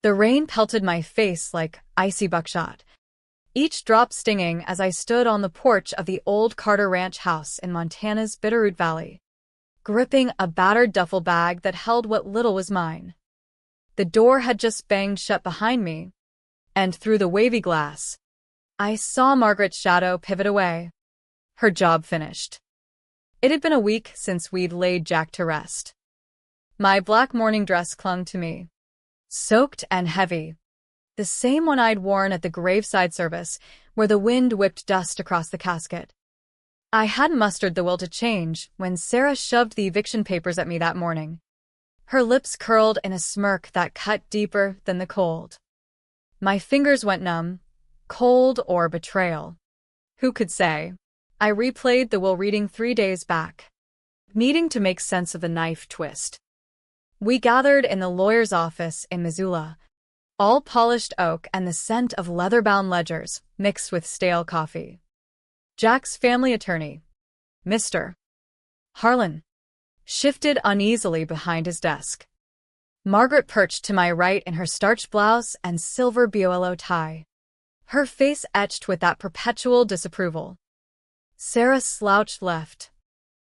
The rain pelted my face like icy buckshot, each drop stinging as I stood on the porch of the old Carter Ranch house in Montana's Bitterroot Valley, gripping a battered duffel bag that held what little was mine. The door had just banged shut behind me, and through the wavy glass, I saw Margaret's shadow pivot away, her job finished. It had been a week since we'd laid Jack to rest. My black morning dress clung to me, soaked and heavy, the same one I'd worn at the graveside service where the wind whipped dust across the casket. I hadn't mustered the will to change when Sarah shoved the eviction papers at me that morning, her lips curled in a smirk that cut deeper than the cold. My fingers went numb, cold or betrayal. Who could say? I replayed the will reading 3 days back, needing to make sense of the knife twist. We gathered in the lawyer's office in Missoula, all polished oak and the scent of leather-bound ledgers mixed with stale coffee. Jack's family attorney, Mr. Harlan, shifted uneasily behind his desk. Margaret perched to my right in her starched blouse and silver BOLO tie, her face etched with that perpetual disapproval. Sarah slouched left,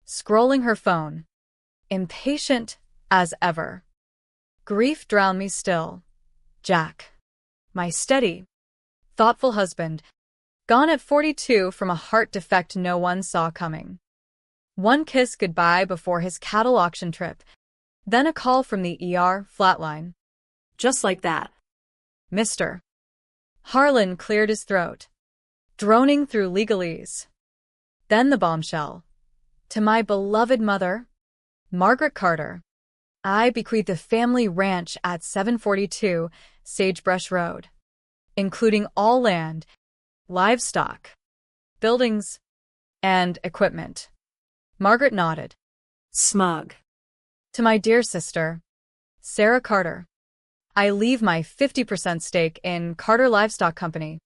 scrolling her phone, impatient as ever. Grief drowned me still. Jack, my steady, thoughtful husband, gone at 42 from a heart defect no one saw coming. One kiss goodbye before his cattle auction trip, then a call from the ER flatline. Just like that. Mr. Harlan cleared his throat, droning through legalese. Then the bombshell. To my beloved mother, Margaret Carter, I bequeath the family ranch at 742 Sagebrush Road, including all land, livestock, buildings, and equipment. Margaret nodded. Smug. To my dear sister, Sarah Carter, I leave my 50% stake in Carter Livestock Company,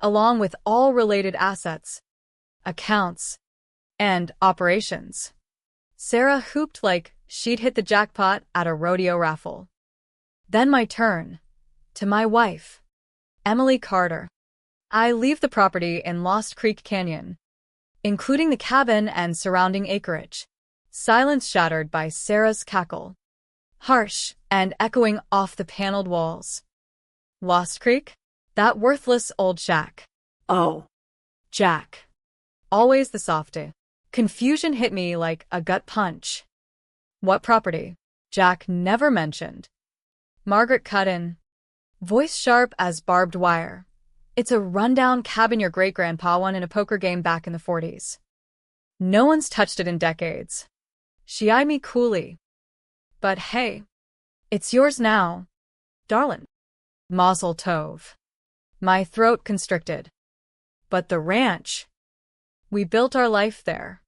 along with all related assets, accounts, and operations. Sarah hooped like she'd hit the jackpot at a rodeo raffle. Then my turn. To my wife, Emily Carter. I leave the property in Lost Creek Canyon, including the cabin and surrounding acreage. Silence shattered by Sarah's cackle, harsh and echoing off the paneled walls. Lost Creek? That worthless old shack. Oh. Jack. Always the softy. Confusion hit me like a gut punch. What property? Jack never mentioned. Margaret cut in, voice sharp as barbed wire. It's a rundown cabin your great-grandpa won in a poker game back in the 40s. No one's touched it in decades. She eyed me coolly. But hey, it's yours now, darlin'. Mazel tov. My throat constricted. But the ranch. We built our life there.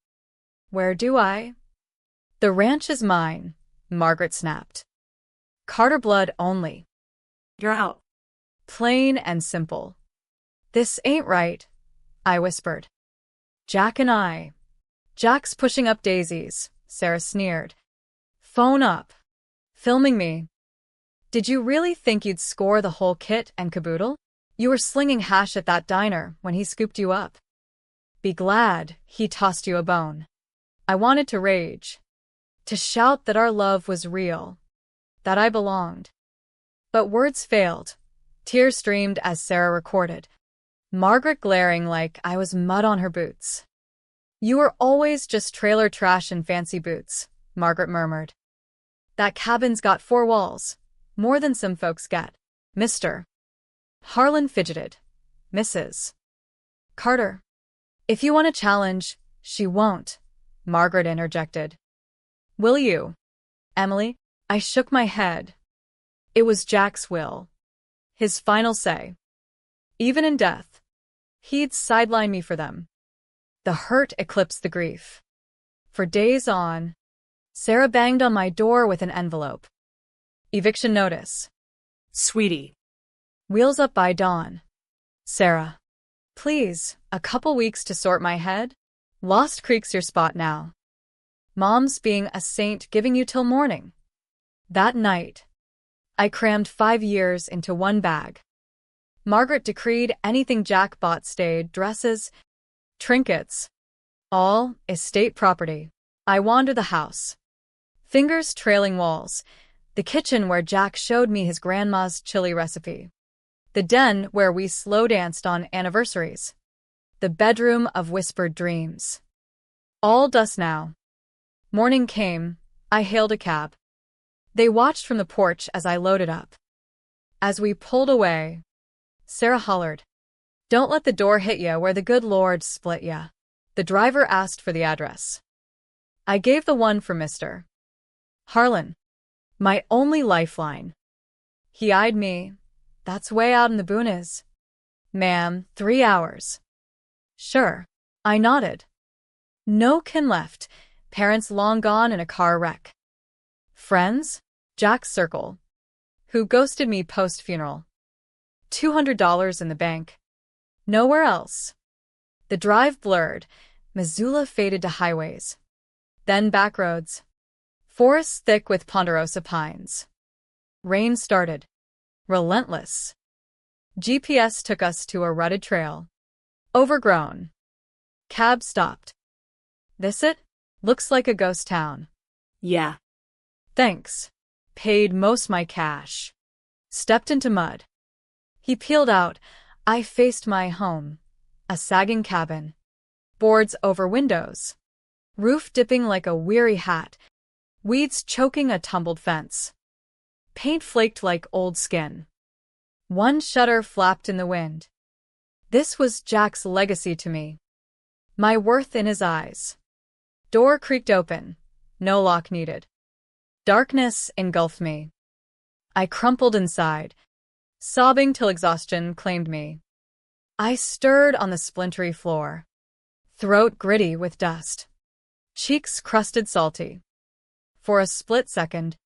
Where do I? The ranch is mine, Margaret snapped. Carter blood only. You're out. Plain and simple. This ain't right, I whispered. Jack and I. Jack's pushing up daisies, Sarah sneered. Phone up. Filming me. Did you really think you'd score the whole kit and caboodle? You were slinging hash at that diner when he scooped you up. Be glad he tossed you a bone. I wanted to rage, to shout that our love was real, that I belonged. But words failed. Tears streamed as Sarah recorded, Margaret glaring like I was mud on her boots. You were always just trailer trash and fancy boots, Margaret murmured. That cabin's got 4 walls, more than some folks get. Mr. Harlan fidgeted. Mrs. Carter. If you want a challenge, she won't, Margaret interjected. Will you, Emily? I shook my head. It was Jack's will. His final say. Even in death, he'd sideline me for them. The hurt eclipsed the grief. For days on, Sarah banged on my door with an envelope. Eviction notice. Sweetie. Wheels up by dawn. Sarah. Please, a couple weeks to sort my head? Lost Creek's your spot now. Mom's being a saint giving you till morning. That night, I crammed 5 years into one bag. Margaret decreed anything Jack bought stayed, dresses, trinkets, all estate property. I wander the house, fingers trailing walls, the kitchen where Jack showed me his grandma's chili recipe, the den where we slow danced on anniversaries, the bedroom of whispered dreams. All dust now. Morning came. I hailed a cab. They watched from the porch as I loaded up. As we pulled away, Sarah hollered, "Don't let the door hit ya where the good Lord split ya." The driver asked for the address. I gave the one for Mr. Harlan, my only lifeline. He eyed me. "That's way out in the boonies." "Ma'am, 3 hours." "Sure." I nodded. No kin left, parents long gone in a car wreck. Friends? Jack's circle, who ghosted me post-funeral. $200 in the bank. Nowhere else. The drive blurred. Missoula faded to highways. Then backroads. Forests thick with ponderosa pines. Rain started. Relentless. GPS took us to a rutted trail. Overgrown. Cab stopped. "This it? Looks like a ghost town." Yeah. "Thanks." Paid most my cash. Stepped into mud. He peeled out. I faced my home. A sagging cabin. Boards over windows. Roof dipping like a weary hat. Weeds choking a tumbled fence. Paint flaked like old skin. One shutter flapped in the wind. This was Jack's legacy to me. My worth in his eyes. Door creaked open. No lock needed. Darkness engulfed me. I crumpled inside, sobbing till exhaustion claimed me. I stirred on the splintery floor. Throat gritty with dust. Cheeks crusted salty. For a split second,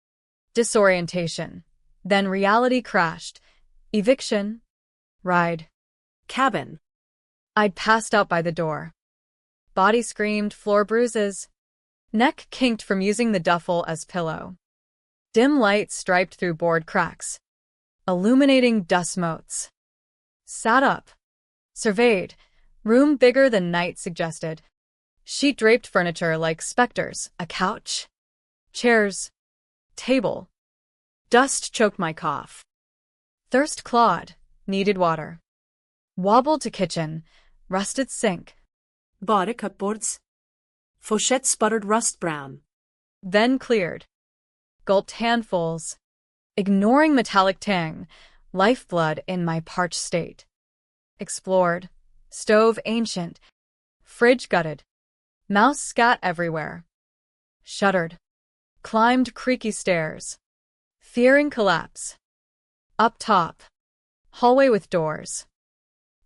disorientation. Then reality crashed. Eviction. Ride. Cabin. I'd passed out by the door. Body screamed, floor bruises. Neck kinked from using the duffel as pillow. Dim light striped through board cracks, illuminating dust motes. Sat up. Surveyed. Room bigger than night suggested. Sheet-draped furniture like specters. A couch. Chairs. Table. Dust choked my cough. Thirst clawed. Needed water. Wobbled to kitchen. Rusted sink. Bare cupboards. Fochette sputtered rust brown. Then cleared. Gulped handfuls. Ignoring metallic tang. Lifeblood in my parched state. Explored. Stove ancient. Fridge gutted. Mouse scat everywhere. Shuddered. Climbed creaky stairs. Fearing collapse. Up top. Hallway with doors.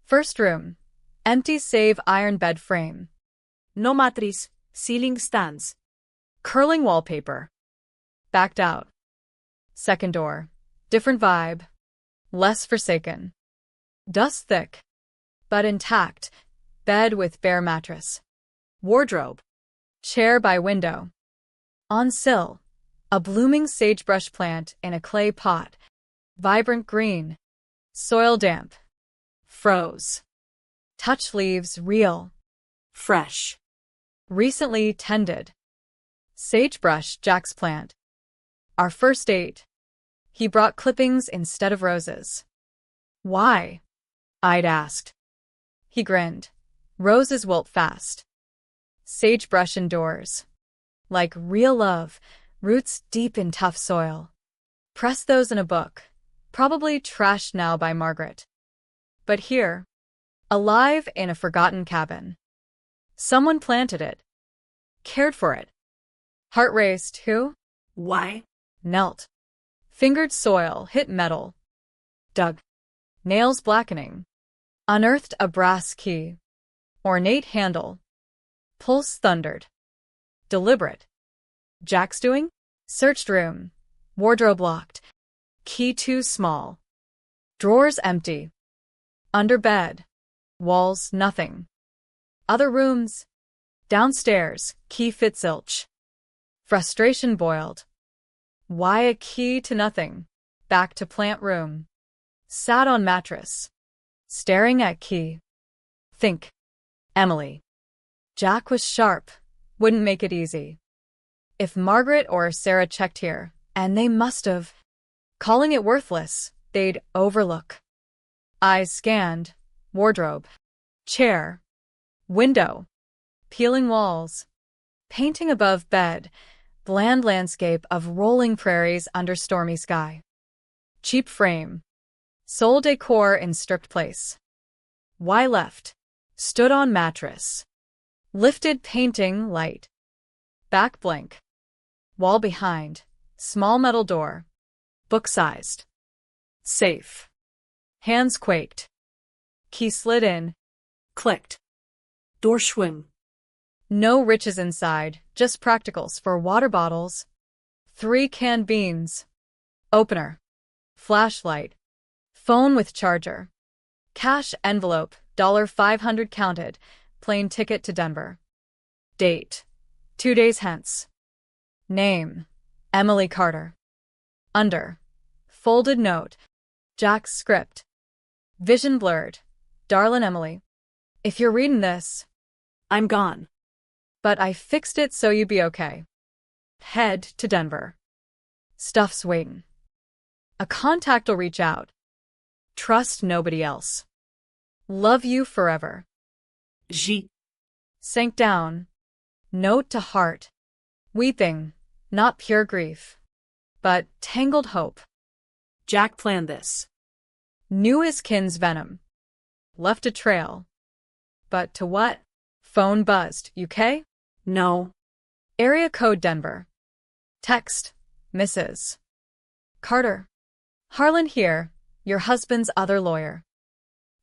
First room. Empty save iron bed frame. No matriz. Ceiling stands. Curling wallpaper. Backed out. Second door. Different vibe. Less forsaken. Dust thick. But intact. Bed with bare mattress. Wardrobe. Chair by window. On sill. A blooming sagebrush plant in a clay pot. Vibrant green. Soil damp. Froze. Touch leaves real. Fresh. Recently tended. Sagebrush, Jack's plant. Our first date. He brought clippings instead of roses. "Why?" I'd asked. He grinned. "Roses wilt fast. Sagebrush endures. Like real love, roots deep in tough soil. Press those in a book, probably trashed now by Margaret. But here, alive in a forgotten cabin. Someone planted it. Cared for it. Heart raced. Who? Why? Knelt. Fingered soil, hit metal. Dug. Nails blackening. Unearthed a brass key. Ornate handle. Pulse thundered. Deliberate. Jack's doing? Searched room. Wardrobe locked. Key too small. Drawers empty. Under bed. Walls nothing. Other rooms. Downstairs, key fit zilch. Frustration boiled. Why a key to nothing? back to plant room. Sat on mattress. Staring at key. Think. Emily. Jack was sharp. Wouldn't make it easy. If Margaret or Sarah checked here, and they must have, calling it worthless, they'd overlook. Eyes scanned. Wardrobe. Chair. Window. Peeling walls. Painting above bed. Bland landscape of rolling prairies under stormy sky. Cheap frame. Sole decor in stripped place. Why left? Stood on mattress. Lifted painting light. Back blank. Wall behind. Small metal door. Book-sized. Safe. Hands quaked. Key slid in. Clicked. Door swing. No riches inside, just practicals for water bottles. 3 canned beans. Opener. Flashlight. Phone with charger. Cash envelope, $500 counted. Plane ticket to Denver. Date. 2 days hence. Name. Emily Carter. Under. Folded note. Jack's script. Vision blurred. Darlin' Emily. If you're reading this, I'm gone. but I fixed it so you'd be okay. Head to Denver. Stuff's waiting. A contact'll reach out. Trust nobody else. Love you forever. G. Sank down. Note to heart. Weeping, not pure grief, but tangled hope. Jack planned this. Knew his kin's venom. Left a trail. But to what? Phone buzzed. UK? No. Area code Denver. Text. Mrs. Carter. Harlan here, your husband's other lawyer.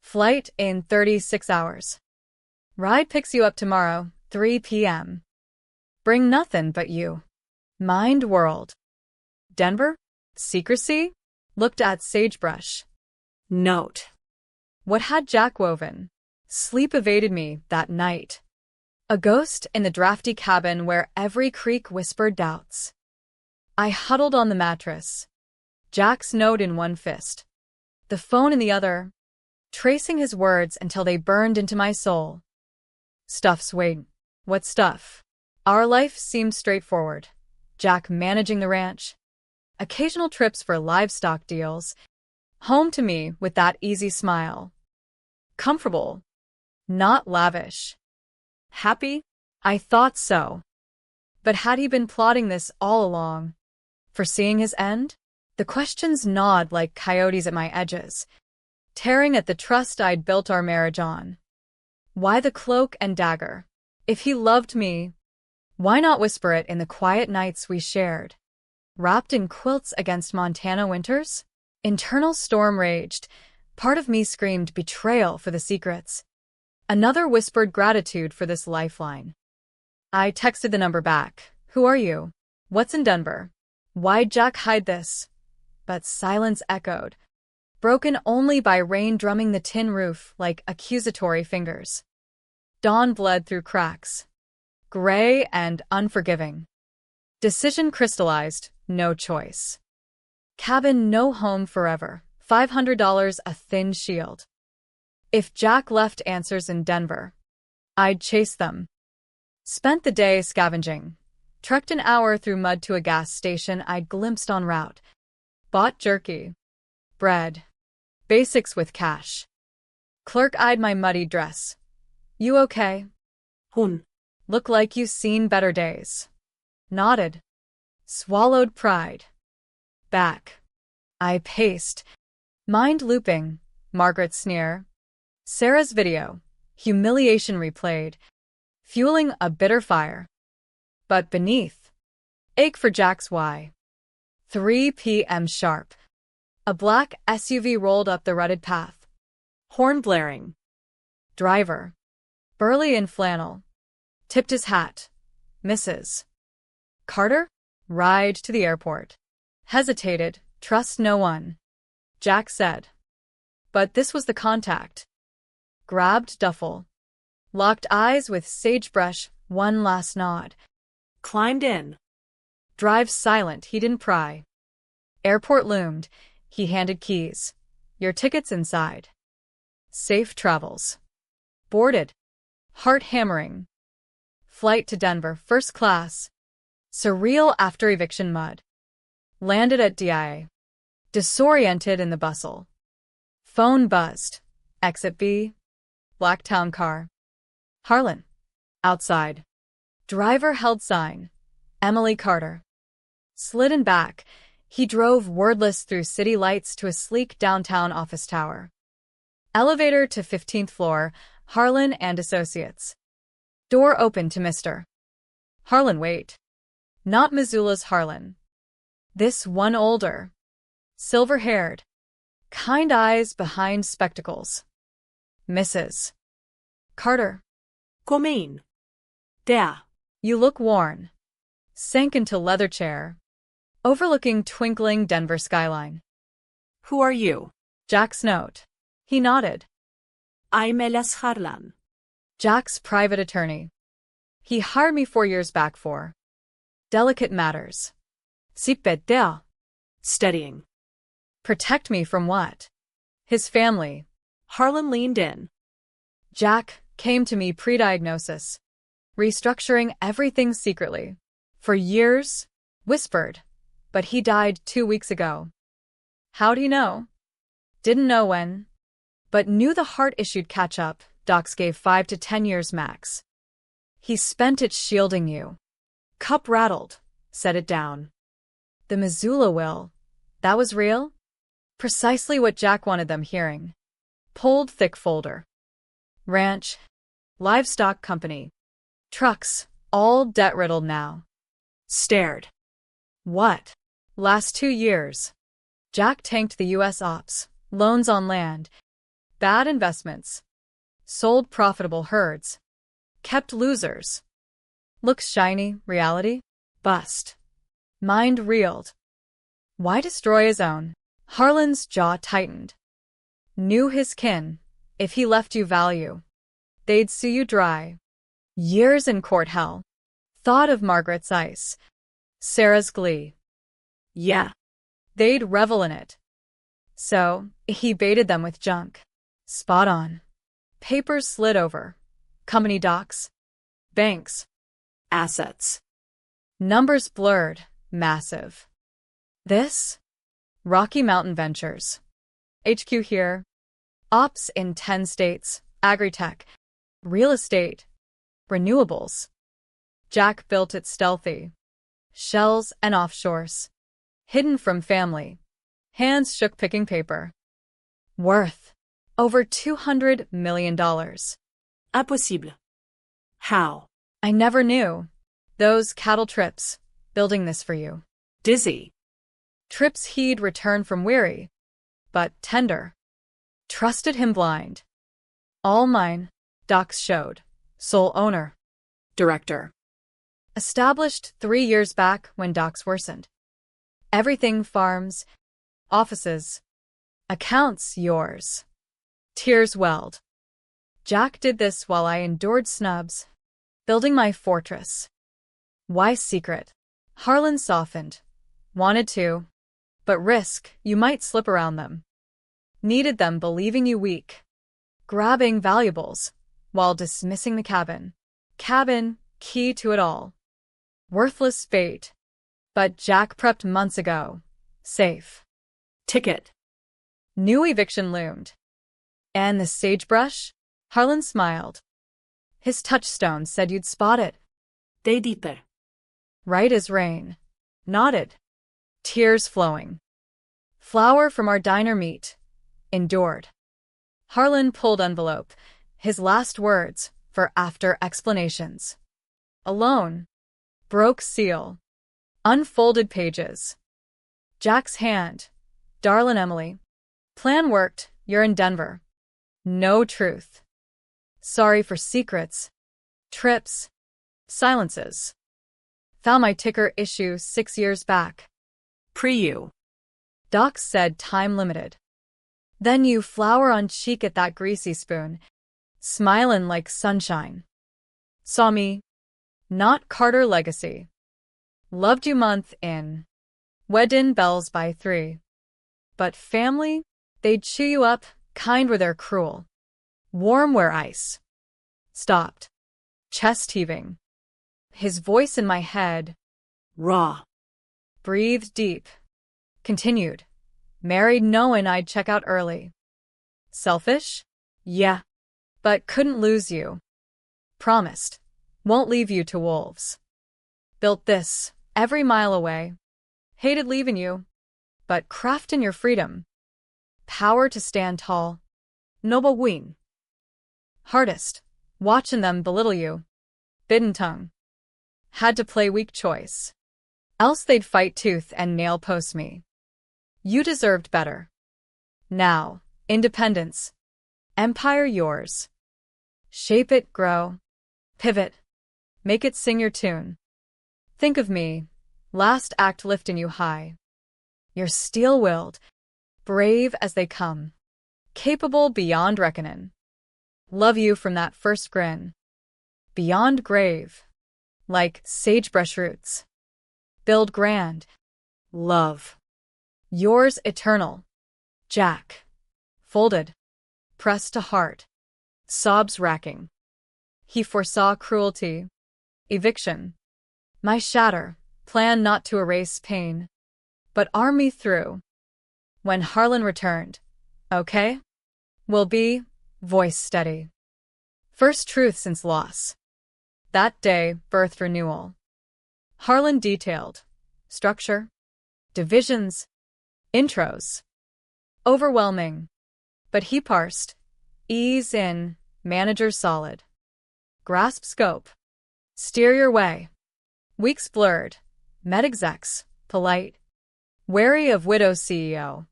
Flight in 36 hours. Ride picks you up tomorrow, 3 p.m. Bring nothing but you. Mind world. Denver? Secrecy? Looked at sagebrush. Note. What had Jack woven? Sleep evaded me that night. A ghost in the drafty cabin where every creak whispered doubts. I huddled on the mattress. Jack's note in one fist. The phone in the other. Tracing his words until they burned into my soul. Stuff's waiting. What stuff? Our life seemed straightforward. Jack managing the ranch. Occasional trips for livestock deals. Home to me with that easy smile. Comfortable. Not lavish. Happy? I thought so. But had he been plotting this all along? Foreseeing his end? The questions gnawed like coyotes at my edges, tearing at the trust I'd built our marriage on. Why the cloak and dagger? If he loved me, why not whisper it in the quiet nights we shared? Wrapped in quilts against Montana winters? Internal storm raged. Part of me screamed betrayal for the secrets. Another whispered gratitude for this lifeline. I texted the number back. Who are you? What's in Denver? Why'd Jack hide this? But silence echoed, broken only by rain drumming the tin roof like accusatory fingers. Dawn bled through cracks. Gray and unforgiving. Decision crystallized, no choice. Cabin no home forever, $500 a thin shield. If Jack left answers in Denver, I'd chase them. Spent the day scavenging. Trekked an hour through mud to a gas station I'd glimpsed en route. Bought jerky. Bread. Basics with cash. Clerk eyed my muddy dress. You okay? Hun. Look like you've seen better days. Nodded. Swallowed pride. Back. I paced. Mind looping. Margaret's sneer. Sarah's video. Humiliation replayed. Fueling a bitter fire. But beneath. Ache for Jack's why. 3 p.m. sharp. A black SUV rolled up the rutted path. Horn blaring. Driver. Burly in flannel. Tipped his hat. Mrs. Carter? Ride to the airport. Hesitated. Trust no one. Jack said. But this was the contact. Grabbed duffel. Locked eyes with sagebrush, one last nod. Climbed in. Drive silent, he didn't pry. Airport loomed, He handed keys. Your tickets inside. Safe travels. Boarded. Heart hammering. Flight to Denver, first class. Surreal after eviction mud. Landed at DIA. Disoriented in the bustle. Phone buzzed. Exit B. Black town car. Harlan. Outside. Driver held sign. Emily Carter. Slid in back. He drove wordless through city lights to a sleek downtown office tower. Elevator to 15th floor, Harlan and Associates. Door open to Mr. Harlan. Wait. Not Missoula's Harlan. This one older. Silver-haired. Kind eyes behind spectacles. Mrs. Carter. Kom in. Der. You look worn. Sank into leather chair. Overlooking twinkling Denver skyline. Who are you? Jack's note. He nodded. I'm Elias Harlan. Jack's private attorney. He hired me 4 years back for delicate matters. Sipet der. Studying. Protect me from what? His family. Harlan leaned in. Jack came to me pre-diagnosis. Restructuring everything secretly. For years, whispered. But he died 2 weeks ago. How'd he know? Didn't know when. But knew the heart-issued catch-up. Docs gave 5 to 10 years max. He spent it shielding you. Cup rattled. Set it down. The Missoula will. That was real? Precisely what Jack wanted them hearing. Pulled thick folder. Ranch. Livestock company. Trucks. All debt-riddled now. Stared. What? Last 2 years. Jack tanked the U.S. ops. Loans on land. Bad investments. Sold profitable herds. Kept losers. Looks shiny, reality? Bust. Mind reeled. Why destroy his own? Harlan's jaw tightened. Knew his kin. If he left you value, they'd sue you dry. Years in court hell. Thought of Margaret's ice. Sarah's glee. Yeah. They'd revel in it. So, he baited them with junk. Spot on. Papers slid over. Company docs. Banks. Assets. Numbers blurred. Massive. This? Rocky Mountain Ventures. HQ here. Ops in 10 states. Agri-tech. Real estate. Renewables. Jack built it stealthy. Shells and offshores. Hidden from family. Hands shook picking paper. Worth. Over $200 million. Impossible. How? I never knew. Those cattle trips. Building this for you. Dizzy. Trips he'd return from weary. But tender. Trusted him blind. All mine. Docs showed. Sole owner. Director. Established 3 years back when docs worsened. Everything farms. Offices. Accounts yours. Tears welled. Jack did this while I endured snubs. Building my fortress. Why secret? Harlan softened. Wanted to. But risk, you might slip around them. Needed them believing you weak. Grabbing valuables, while dismissing the cabin. Cabin, key to it all. Worthless fate. But Jack prepped months ago. Safe. Ticket. New eviction loomed. And the sagebrush? Harlan smiled. His touchstone said you'd spot it. Day deeper. Right as rain. Nodded. Tears flowing. Flour from our diner meat. Endured. Harlan pulled envelope. His last words, for after explanations. Alone. Broke seal. Unfolded pages. Jack's hand. Darlin' Emily. Plan worked, you're in Denver. No truth. Sorry for secrets. Trips. Silences. Found my ticker issue 6 years back. Pre-you. Doc said time limited. Then you flower on cheek at that greasy spoon. Smilin' like sunshine. Saw me. Not Carter legacy. Loved you month in. Weddin' bells by 3. But family? They'd chew you up, kind where they're cruel. Warm where ice. Stopped. Chest heaving. His voice in my head. Raw. Breathed deep. Continued. Married knowing I'd check out early. Selfish? Yeah. But couldn't lose you. Promised. Won't leave you to wolves. Built this, every mile away. Hated leaving you. But crafting your freedom. Power to stand tall. Noble wing. Hardest. Watching them belittle you. Bitten tongue. Had to play weak choice. Else they'd fight tooth and nail post me. You deserved better. Now, independence. Empire yours. Shape it, grow. Pivot. Make it sing your tune. Think of me, last act lifting you high. You're steel-willed, brave as they come. Capable beyond reckoning. Love you from that first grin. Beyond grave. Like sagebrush roots. Build grand. Love. Yours eternal. Jack. Folded. Pressed to heart. Sobs racking. He foresaw cruelty. Eviction. My shatter. Plan not to erase pain. But arm me through. When Harlan returned. Okay? Will be. Voice steady. First truth since loss. That day birthed renewal. Harlan detailed. Structure. Divisions. Intros. Overwhelming. But he parsed. Ease in. Manager solid. Grasp scope. Steer your way. Weeks blurred. Met execs. Polite. Wary of widow CEO.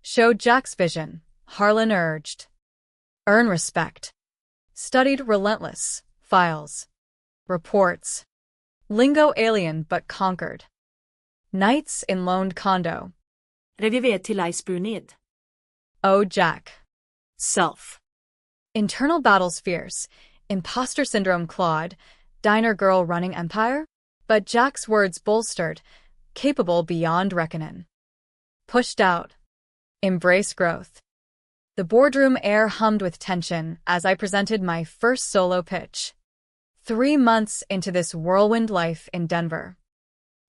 Showed Jack's vision. Harlan urged. Earn respect. Studied relentless. Files. Reports. Lingo alien but conquered. Nights in loaned condo. Reviver till I spunnit. Oh, Jack. Self. Internal battles fierce. Imposter syndrome clawed. Diner girl running empire? But Jack's words bolstered. Capable beyond reckoning. Pushed out. Embrace growth. The boardroom air hummed with tension as I presented my first solo pitch. 3 months into this whirlwind life in Denver.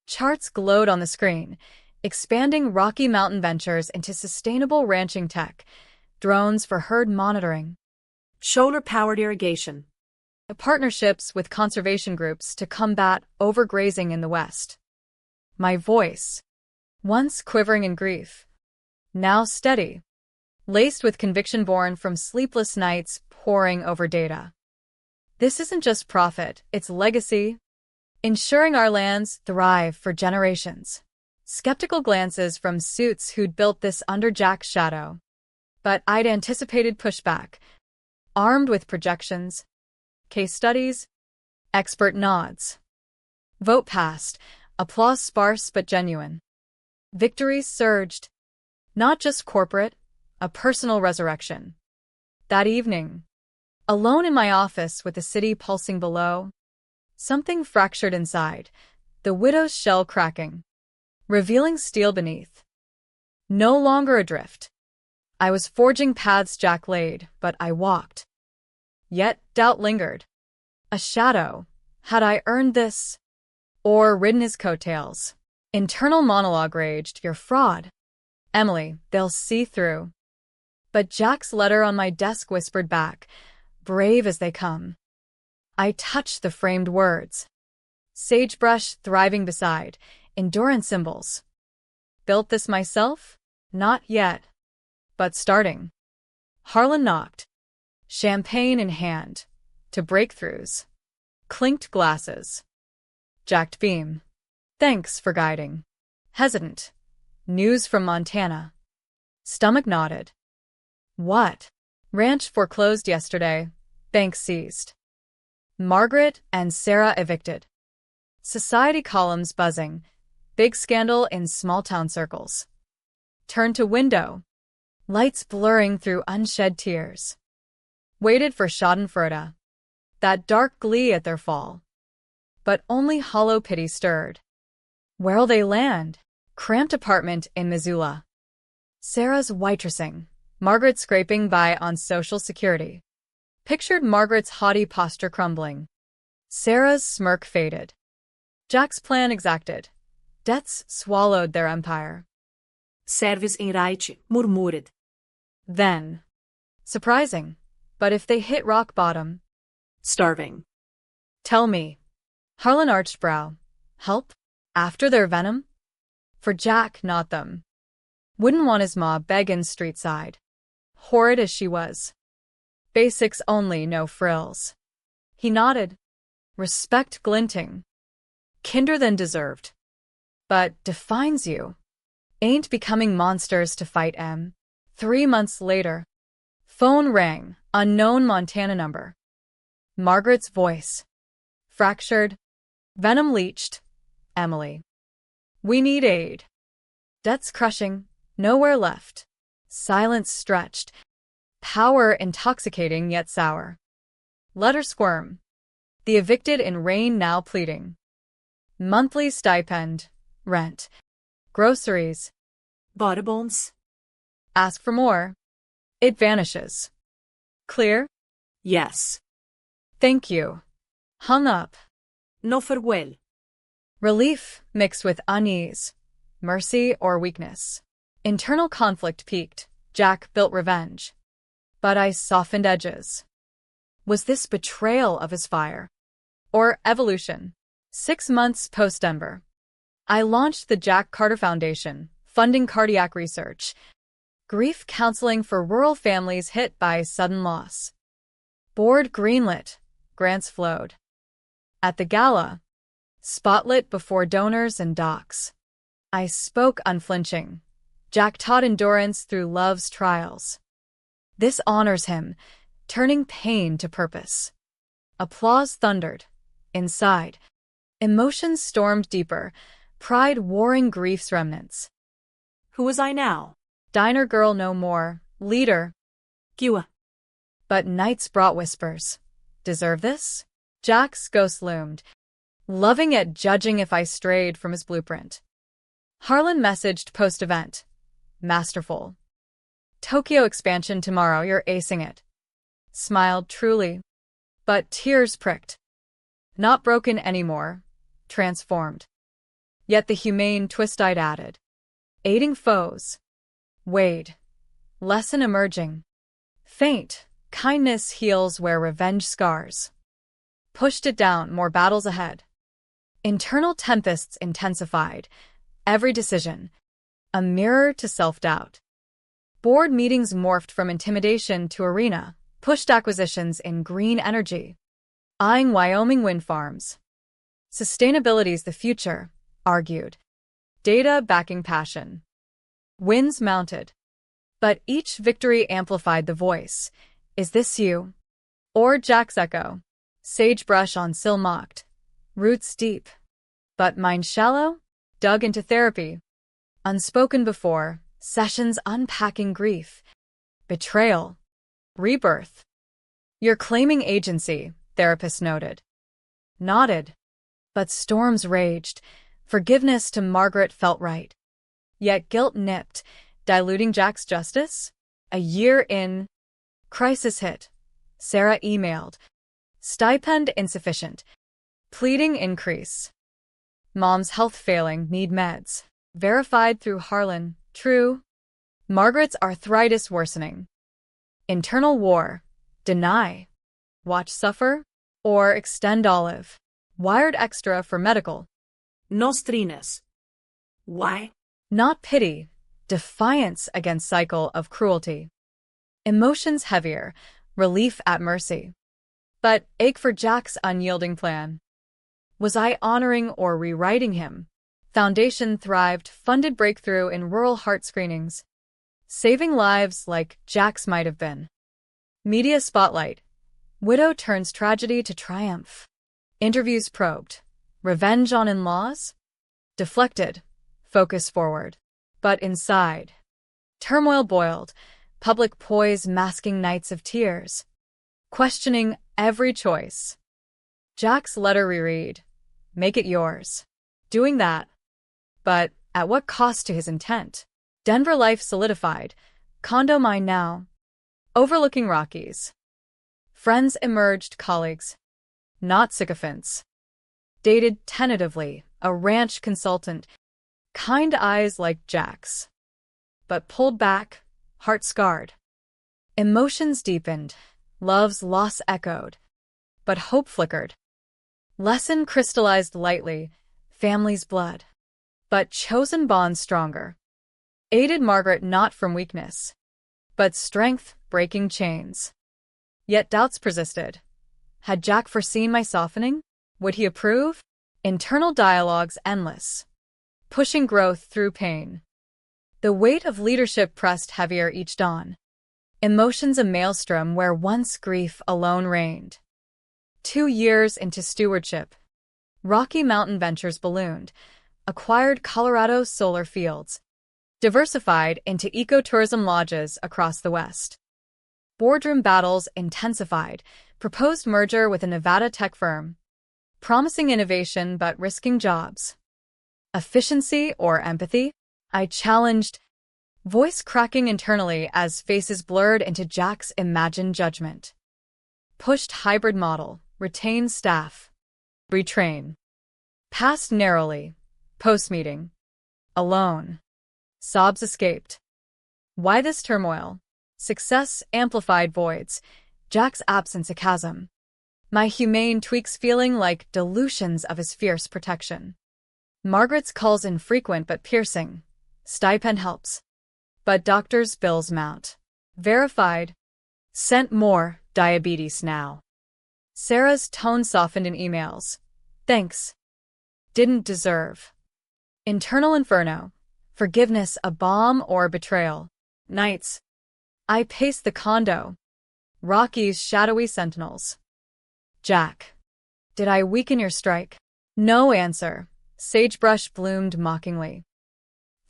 Charts glowed on the screen, expanding Rocky Mountain ventures into sustainable ranching tech, drones for herd monitoring, Solar-powered irrigation. partnerships with conservation groups to combat overgrazing in the West. My voice, once quivering in grief, now steady, laced with conviction born from sleepless nights poring over data. This isn't just profit, it's legacy, ensuring our lands thrive for generations. Skeptical glances from suits who'd built this under Jack's shadow. But I'd anticipated pushback, armed with projections, case studies, expert nods. Vote passed, applause sparse but genuine. Victories surged, not just corporate, a personal resurrection. That evening, alone in my office with the city pulsing below, something fractured inside, the widow's shell cracking, revealing steel beneath. No longer adrift. I was forging paths Jack laid, but I walked. Yet doubt lingered. A shadow. Had I earned this? Or ridden his coattails? Internal monologue raged, "You're fraud. Emily, they'll see through." But Jack's letter on my desk whispered back, brave as they come. I touched the framed words. Sagebrush thriving beside, endurance symbols. Built this myself? Not yet. But starting. Harlan knocked, champagne in hand, to breakthroughs. Clinked glasses. Jacked beam. Thanks for guiding. Hesitant. News from Montana. Stomach nodded. What? Ranch foreclosed yesterday. Bank seized. Margaret and Sarah evicted. Society columns buzzing. Big scandal in small-town circles. Turned to window. Lights blurring through unshed tears. Waited for schadenfreude. That dark glee at their fall. But only hollow pity stirred. Where'll they land? Cramped apartment in Missoula. Sarah's waitressing, Margaret scraping by on Social Security. Pictured Margaret's haughty posture crumbling. Sarah's smirk faded. Jack's plan exacted. Debts swallowed their empire. Serves em right, murmured. Then, surprising, but if they hit rock bottom, Starving. tell me. Harlan arched brow. Help? After their venom? For Jack, not them. Wouldn't want his ma beggin' street side. Horrid as she was. Basics only, no frills. He nodded. Respect glinting. Kinder than deserved. But defines you. Ain't becoming monsters to fight M. 3 months later. Phone rang, unknown Montana number. Margaret's voice. Fractured. Venom leached. Emily. We need aid. Debts crushing. Nowhere left. Silence stretched. Power intoxicating yet sour. Let her squirm. The evicted in rain now pleading. Monthly stipend. Rent. Groceries. Bones. Ask for more. It vanishes. Clear? Yes. Thank you. Hung up. No farewell. Relief mixed with unease. Mercy or weakness. Internal conflict peaked. Jack built revenge. But I softened edges. Was this betrayal of his fire? Or evolution? 6 months post-Denver. I launched the Jack Carter Foundation, funding cardiac research. Grief counseling for rural families hit by sudden loss. Board greenlit. Grants flowed. At the gala, spotlit before donors and docs, I spoke unflinching. Jack taught endurance through love's trials. This honors him, turning pain to purpose. Applause thundered. Inside, emotions stormed deeper, pride warring grief's remnants. Who was I now? Diner girl no more, leader. Giwa. But nights brought whispers. Deserve this? Jack's ghost loomed, loving yet judging if I strayed from his blueprint. Harlan messaged post-event. Masterful. Tokyo expansion tomorrow, you're acing it. Smiled truly. But tears pricked. Not broken anymore. Transformed. Yet the humane twist I'd added. Aiding foes. Wade. Lesson emerging. Faint. Kindness heals where revenge scars. Pushed it down, more battles ahead. Internal tempests intensified. Every decision. A mirror to self-doubt. Board meetings morphed from intimidation to arena, pushed acquisitions in green energy. Eyeing Wyoming wind farms. Sustainability's the future, argued. Data backing passion. Winds mounted. But each victory amplified the voice. Is this you? Or Jack's echo? Sagebrush on sill mocked. Roots deep. But mind shallow? Dug into therapy. Unspoken before, sessions unpacking grief. Betrayal. Rebirth. You're claiming agency, therapist noted. Nodded. But storms raged. Forgiveness to Margaret felt right. Yet guilt nipped, diluting Jack's justice? A year in. Crisis hit. Sarah emailed. Stipend insufficient. Pleading increase. Mom's health failing, need meds. Verified through Harlan, true. Margaret's arthritis worsening. Internal war. Deny. Watch suffer? Or extend olive. Wired extra for medical. Nostrines. Why? Not pity. Defiance against cycle of cruelty. Emotions heavier. Relief at mercy. But ache for Jack's unyielding plan. Was I honoring or rewriting him? Foundation thrived, funded breakthrough in rural heart screenings. Saving lives like Jack's might have been. Media spotlight. Widow turns tragedy to triumph. Interviews probed. Revenge on in-laws? Deflected. Focus forward. But inside. Turmoil boiled. Public poise masking nights of tears. Questioning every choice. Jack's letter reread. Make it yours. Doing that. But at what cost to his intent? Denver life solidified. Condo mine now. Overlooking Rockies. Friends emerged colleagues. Not sycophants. Dated tentatively, a ranch consultant. Kind eyes like Jack's. But pulled back, heart scarred. Emotions deepened. Love's loss echoed. But hope flickered. Lesson crystallized lightly. Family's blood. But chosen bonds stronger. Aided Margaret not from weakness, but strength breaking chains. Yet doubts persisted. Had Jack foreseen my softening? Would he approve? Internal dialogues endless, pushing growth through pain. The weight of leadership pressed heavier each dawn. Emotions a maelstrom where once grief alone reigned. 2 years into stewardship, Rocky Mountain Ventures ballooned, acquired Colorado solar fields, diversified into ecotourism lodges across the West. Boardroom battles intensified, proposed merger with a Nevada tech firm, promising innovation but risking jobs. Efficiency or empathy? I challenged, voice cracking internally as faces blurred into Jack's imagined judgment. Pushed hybrid model, retained staff. Retrain. Passed narrowly. Post-meeting. Alone. Sobs escaped. Why this turmoil? Success amplified voids. Jack's absence a chasm. My humane tweaks feeling like dilutions of his fierce protection. Margaret's calls infrequent but piercing. Stipend helps. But doctor's bills mount. Verified. Sent more, diabetes now. Sarah's tone softened in emails. Thanks. Didn't deserve. Internal inferno. Forgiveness a bomb or betrayal. Nights. I paced the condo. Rocky's shadowy sentinels. Jack. Did I weaken your strike? No answer. Sagebrush bloomed mockingly.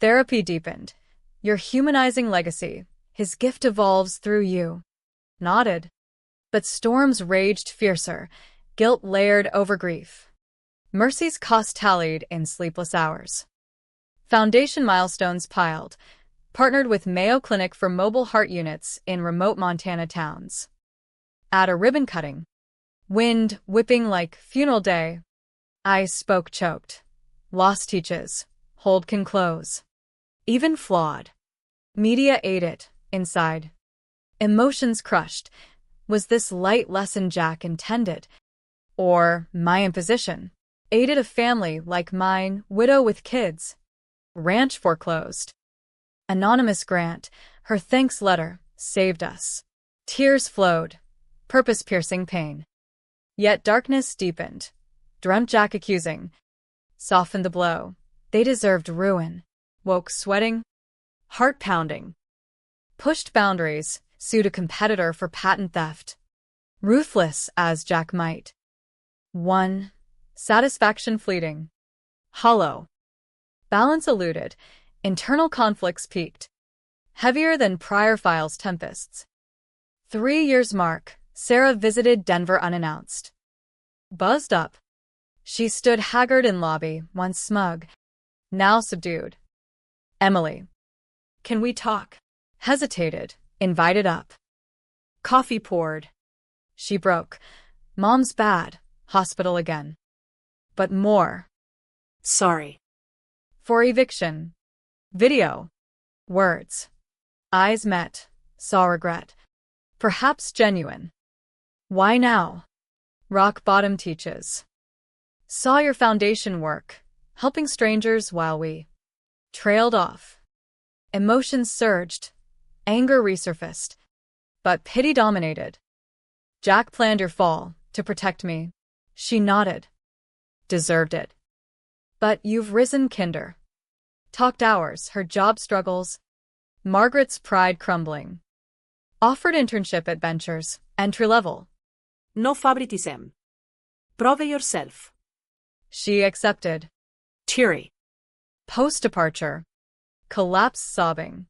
Therapy deepened. Your humanizing legacy. His gift evolves through you. Nodded. But storms raged fiercer. Guilt layered over grief. Mercy's cost tallied in sleepless hours. Foundation milestones piled. Partnered with Mayo Clinic for mobile heart units in remote Montana towns. At a ribbon cutting. Wind whipping like funeral day. I spoke choked. Loss teaches. Hold can close. Even flawed. Media ate it, inside. Emotions crushed. Was this light lesson Jack intended? Or my imposition? Aided a family like mine, widow with kids. Ranch foreclosed. Anonymous grant, her thanks letter, saved us. Tears flowed. Purpose-piercing pain. Yet darkness deepened. Dreamt Jack accusing. Softened the blow. They deserved ruin. Woke sweating. Heart pounding. Pushed boundaries, sued a competitor for patent theft. Ruthless as Jack might. Won. Satisfaction fleeting. Hollow. Balance eluded. Internal conflicts peaked. Heavier than prior files' tempests. 3 years mark. Sarah visited Denver unannounced. Buzzed up. She stood haggard in lobby, once smug, now subdued. Emily. Can we talk? Hesitated, invited up. Coffee poured. She broke. Mom's bad, hospital again. But more. Sorry. For eviction. Video. Words. Eyes met, saw regret. Perhaps genuine. Why now? Rock bottom teaches. Saw your foundation work, helping strangers while we trailed off. Emotions surged. Anger resurfaced. But pity dominated. Jack planned your fall, to protect me. She nodded. Deserved it. But you've risen kinder. Talked hours, her job struggles. Margaret's pride crumbling. Offered internship at Ventures, entry level. No favoritism. Prove yourself. She accepted. Teary. Post-departure. Collapse sobbing.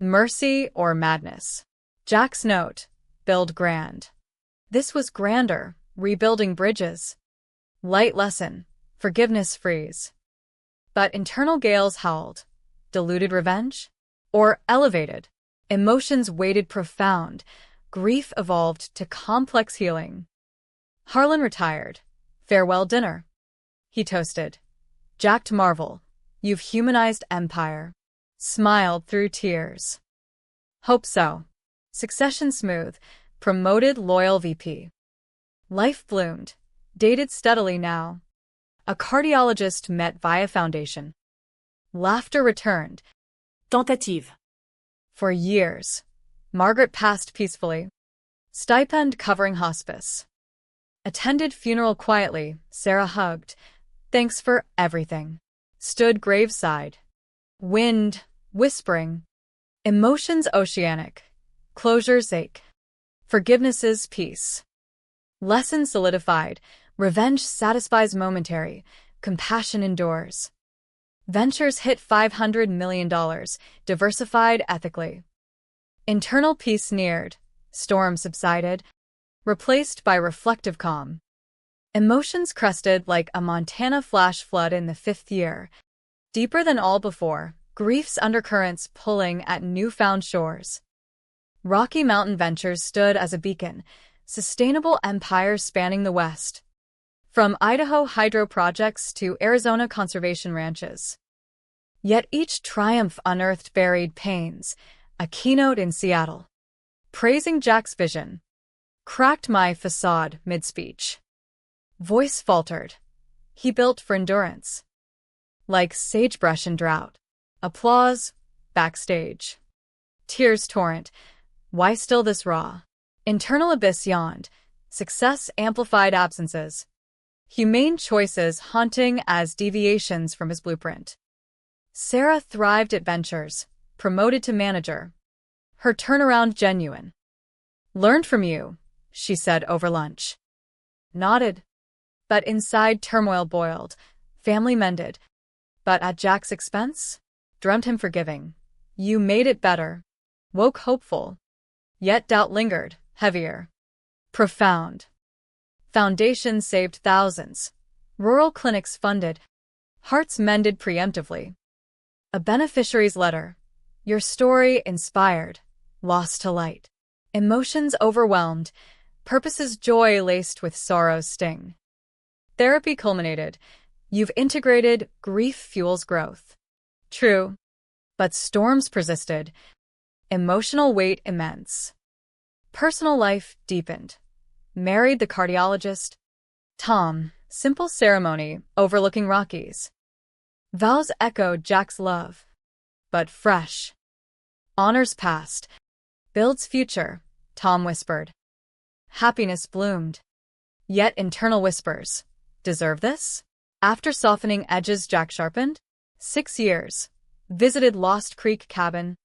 Mercy or madness. Jack's note. Build grand. This was grander, rebuilding bridges. Light lesson. Forgiveness freeze. But internal gales howled. Diluted revenge? or elevated. Emotions weighted profound. Grief evolved to complex healing. Harlan retired. Farewell dinner. He toasted. Jack Marvel, you've humanized Empire. Smiled through tears. Hope so. Succession smooth. Promoted loyal VP. Life bloomed. Dated steadily now. A cardiologist met via foundation. Laughter returned. Tentative. For years, Margaret passed peacefully. Stipend covering hospice. Attended funeral quietly. Sarah hugged. Thanks for everything. Stood graveside. Wind, whispering. Emotions oceanic. Closure's ache. Forgiveness's peace. Lesson solidified. Revenge satisfies momentary. Compassion endures. Ventures hit $500 million. Diversified ethically. Internal peace neared. Storm subsided. Replaced by reflective calm. Emotions crested like a Montana flash flood in the 5th year. Deeper than all before, grief's undercurrents pulling at newfound shores. Rocky Mountain Ventures stood as a beacon, sustainable empires spanning the West. From Idaho hydro projects to Arizona conservation ranches. Yet each triumph unearthed buried pains, a keynote in Seattle. Praising Jack's vision. Cracked my facade mid-speech. Voice faltered. He built for endurance. Like sagebrush in drought. Applause, backstage. Tears torrent. Why still this raw? Internal abyss yawned. Success amplified absences. Humane choices haunting as deviations from his blueprint. Sarah thrived at Ventures, promoted to manager. Her turnaround genuine. Learned from you, she said over lunch. Nodded. But inside turmoil boiled. Family mended. But at Jack's expense? Dreamt him forgiving. You made it better. Woke hopeful. Yet doubt lingered, heavier. Profound. Foundations saved thousands. Rural clinics funded. Hearts mended preemptively. A beneficiary's letter. Your story inspired. Lost to light. Emotions overwhelmed. Purpose's joy laced with sorrow's sting. Therapy culminated. You've integrated grief fuels growth. True. But storms persisted. Emotional weight immense. Personal life deepened. Married the cardiologist. Tom, simple ceremony overlooking Rockies. Vows echoed Jack's love. But fresh. Honors past. Builds future, Tom whispered. Happiness bloomed. Yet internal whispers. Deserve this? After softening edges Jack sharpened. 6 years. Visited Lost Creek cabin.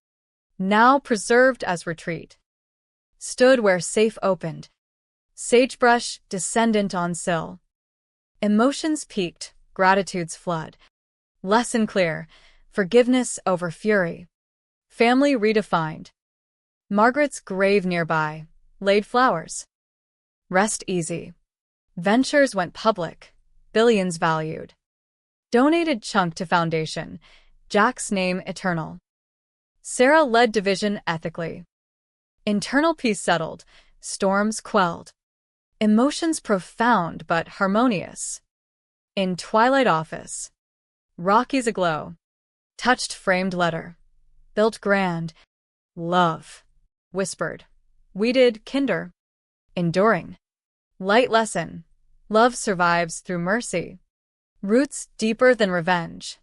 Now preserved as retreat. Stood where safe opened. Sagebrush descendant on sill. Emotions peaked, gratitude's flood. Lesson clear, forgiveness over fury. Family redefined. Margaret's grave nearby, laid flowers. Rest easy. Ventures went public, billions valued. Donated chunk to foundation, Jack's name eternal. Sarah led division ethically. Internal peace settled, storms quelled. Emotions profound but harmonious. In twilight office. Rockies aglow. Touched framed letter. Built grand. Love. Whispered. Weeded kinder. Enduring. Light lesson. Love survives through mercy. Roots deeper than revenge.